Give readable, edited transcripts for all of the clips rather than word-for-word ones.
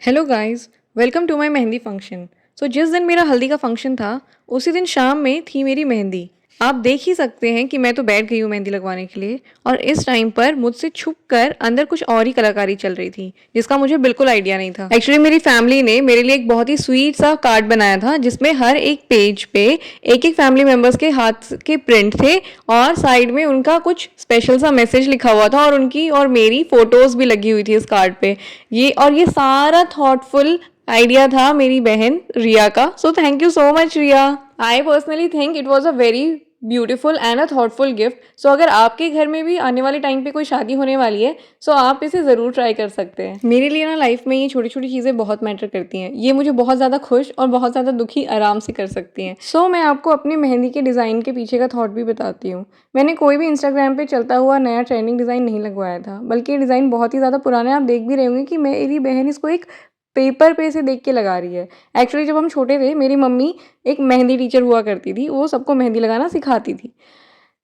Hello guys, welcome to my mehndi function. जिस दिन मेरा हल्दी का फंक्शन था उसी दिन शाम में थी मेरी मेहंदी। आप देख ही सकते हैं कि मैं तो बैठ गई हूँ मेहंदी लगवाने के लिए, और इस टाइम पर मुझसे छुप कर अंदर कुछ और ही कलाकारी चल रही थी जिसका मुझे बिल्कुल आइडिया नहीं था। एक्चुअली मेरी फैमिली ने मेरे लिए एक बहुत ही स्वीट सा कार्ड बनाया था जिसमें हर एक पेज पे एक एक फैमिली मेंबर्स के हाथ के प्रिंट थे और साइड में उनका कुछ स्पेशल सा मैसेज लिखा हुआ था और उनकी और मेरी फोटोज भी लगी हुई थी इस कार्ड पे। ये सारा थॉटफुल आइडिया था मेरी बहन रिया का। So thank you so much Riya. I personally think it was a very beautiful and a thoughtful gift. So अगर आपके घर में भी आने वाले टाइम पे कोई शादी होने वाली है सो आप इसे ज़रूर ट्राई कर सकते हैं। मेरे लिए ना लाइफ में ये छोटी छोटी चीज़ें बहुत मैटर करती हैं। ये मुझे बहुत ज़्यादा खुश और बहुत ज़्यादा दुखी आराम से कर सकती हैं। मैं आपको अपनी मेहंदी के डिज़ाइन के पीछे का थॉट भी बताती हूँ। मैंने कोई भी इंस्टाग्राम पे चलता हुआ नया ट्रेंडिंग डिज़ाइन नहीं लगवाया था, बल्कि ये डिज़ाइन बहुत ही ज़्यादा पुराना है। आप देख भी रहे होंगे कि मेरी बहन इसको एक पेपर पे से देख के लगा रही है। एक्चुअली जब हम छोटे थे मेरी मम्मी एक मेहंदी टीचर हुआ करती थी, वो सबको मेहंदी लगाना सिखाती थी।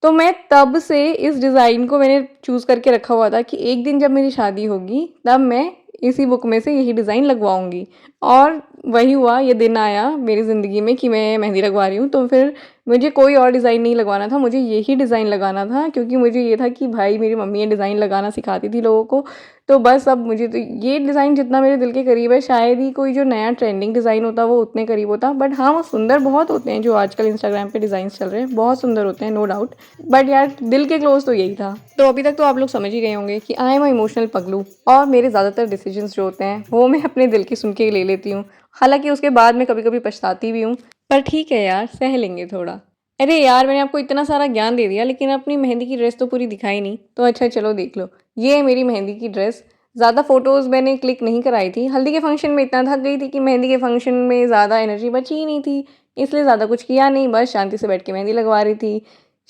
तो मैं तब से इस डिज़ाइन को मैंने चूज़ करके रखा हुआ था कि एक दिन जब मेरी शादी होगी तब मैं इसी बुक में से यही डिज़ाइन लगवाऊंगी। और वही हुआ, ये दिन आया मेरी ज़िंदगी में कि मैं मेहंदी लगवा रही हूँ। तो फिर मुझे कोई और डिज़ाइन नहीं लगवाना था, मुझे यही डिज़ाइन लगाना था, क्योंकि मुझे ये था कि भाई मेरी मम्मी ये डिज़ाइन लगाना सिखाती थी लोगों को। तो बस अब मुझे तो ये डिज़ाइन जितना मेरे दिल के करीब है, शायद ही कोई जो नया ट्रेंडिंग डिज़ाइन होता वो उतने करीब होता। बट हाँ, वो सुंदर बहुत होते हैं जो आजकल इंस्टाग्राम पे डिज़ाइन चल रहे हैं, बहुत सुंदर होते हैं, नो डाउट। बट यार दिल के क्लोज तो यही था। तो अभी तक तो आप लोग समझ ही गए होंगे कि आई एम अ इमोशनल पगलू, और मेरे ज़्यादातर डिसीजंस जो होते हैं वो मैं अपने दिल की सुन के ले लेती हूँ। हालांकि उसके बाद में कभी कभी पछताती भी हूँ, पर ठीक है यार, सह लेंगे थोड़ा। अरे यार, मैंने आपको इतना सारा ज्ञान दे दिया लेकिन अपनी मेहंदी की ड्रेस तो पूरी दिखाई नहीं। तो अच्छा चलो देख लो, ये है मेरी मेहंदी की ड्रेस। ज़्यादा फ़ोटोज़ मैंने क्लिक नहीं कराई थी, हल्दी के फंक्शन में इतना थक गई थी कि मेहंदी के फंक्शन में ज़्यादा एनर्जी बची ही नहीं थी, इसलिए ज़्यादा कुछ किया नहीं, बस शांति से बैठ के मेहंदी लगवा रही थी।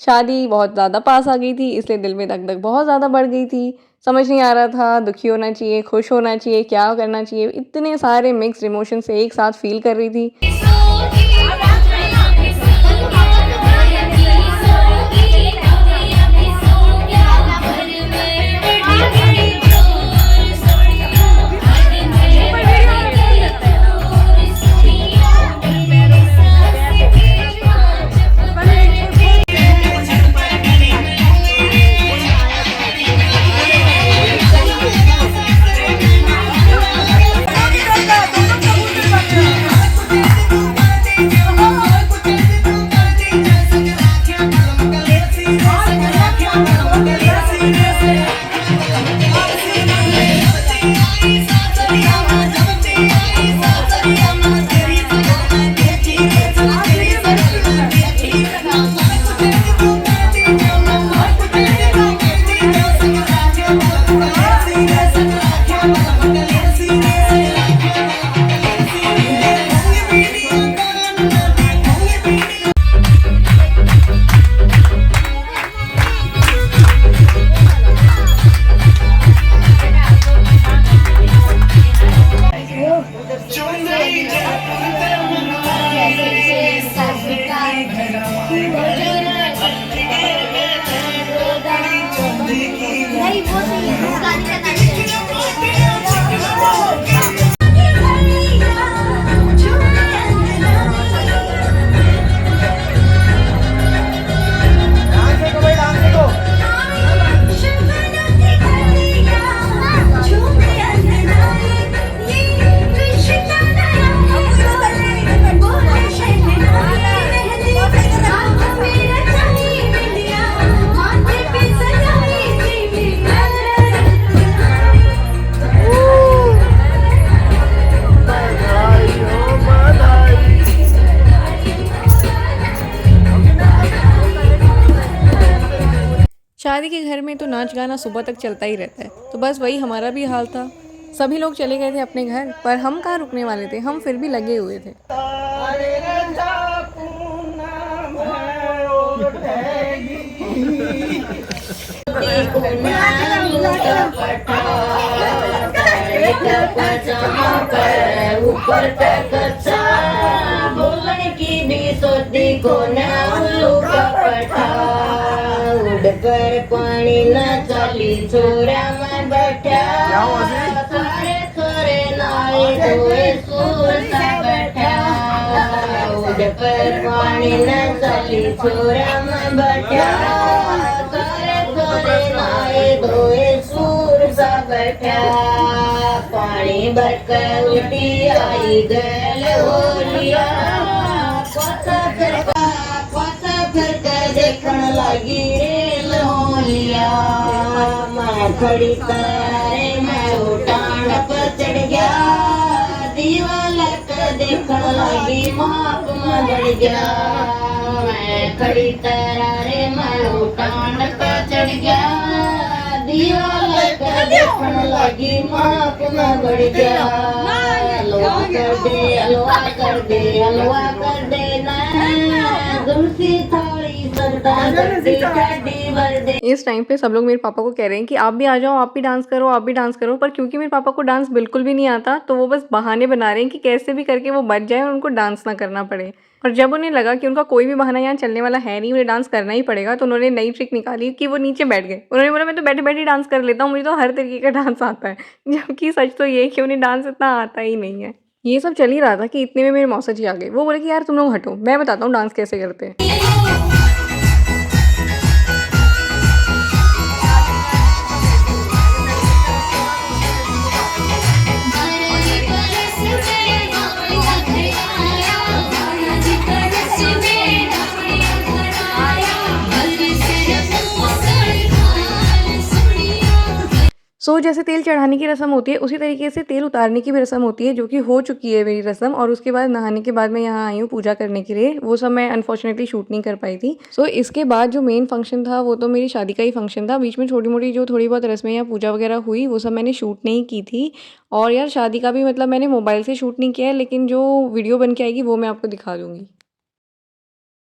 शादी बहुत ज़्यादा पास आ गई थी, इसलिए दिल में धक धक बहुत ज़्यादा बढ़ गई थी। समझ नहीं आ रहा था दुखी होना चाहिए, खुश होना चाहिए, क्या करना चाहिए। इतने सारे मिक्स्ड इमोशंस एक साथ फील कर रही थी। शादी के घर में तो नाच गाना सुबह तक चलता ही रहता है, तो बस वही हमारा भी हाल था। सभी लोग चले गए थे अपने घर, पर हम कहाँ रुकने वाले थे, हम फिर भी लगे हुए थे। कर पानी न चली छोरा में बैठा थोड़े थोड़े नाई सूर सा बैठा उड़ पर पानी न चली छोरा में बैठा करे करे नाए धोए सूर सा बैठा पानी भरकर उठी आई गल होलिया पासा फिरकर देखण लगी रेल होलिया मैं खड़ी तारे मैं उठान पर चढ़ गया दीवाल कर देखण लगी माप में बढ़ गया मैं खड़ी तारे मैं उठान पर चढ़ गया दीवाल कर देखण लगी माप में बढ़ गया हलवा कर दे हलवा कर दे हलवा कर दे ना तुलसी थाली सरदा दर्दी कड्डी भर दे। इस टाइम पे सब लोग मेरे पापा को कह रहे हैं कि आप भी आ जाओ, आप भी डांस करो, आप भी डांस करो। पर क्योंकि मेरे पापा को डांस बिल्कुल भी नहीं आता तो वो बस बहाने बना रहे हैं कि कैसे भी करके वो बच जाए और उनको डांस ना करना पड़े। और जब उन्हें लगा कि उनका कोई भी बहाना यहाँ चलने वाला है नहीं, उन्हें डांस करना ही पड़ेगा, तो उन्होंने नई ट्रिक निकाली कि वो नीचे बैठ गए। उन्होंने बोला मैं तो बैठे बैठे डांस कर लेता हूँ, मुझे तो हर तरीके का डांस आता है। जबकि सच तो ये है कि उन्हें डांस इतना आता ही नहीं है। ये सब चल ही रहा था कि इतने में मेरे मौसा जी आ गए। वो बोले कि यार तुम लोग हटो, मैं बताता हूँ डांस कैसे करते हैं। जैसे तेल चढ़ाने की रस्म होती है उसी तरीके से तेल उतारने की भी रस्म होती है, जो कि हो चुकी है मेरी रस्म। और उसके बाद नहाने के बाद मैं यहाँ आई हूँ पूजा करने के लिए। वो सब मैं अनफॉर्चुनेटली शूट नहीं कर पाई थी। इसके बाद जो मेन फंक्शन था वो तो मेरी शादी का ही फंक्शन था। बीच में छोटी मोटी जो थोड़ी बहुत रस्में या पूजा वगैरह हुई वो सब मैंने शूट नहीं की थी। और यार शादी का भी मतलब मैंने मोबाइल से शूट नहीं किया है, लेकिन जो वीडियो बन के आएगी वो मैं आपको दिखा दूँगी।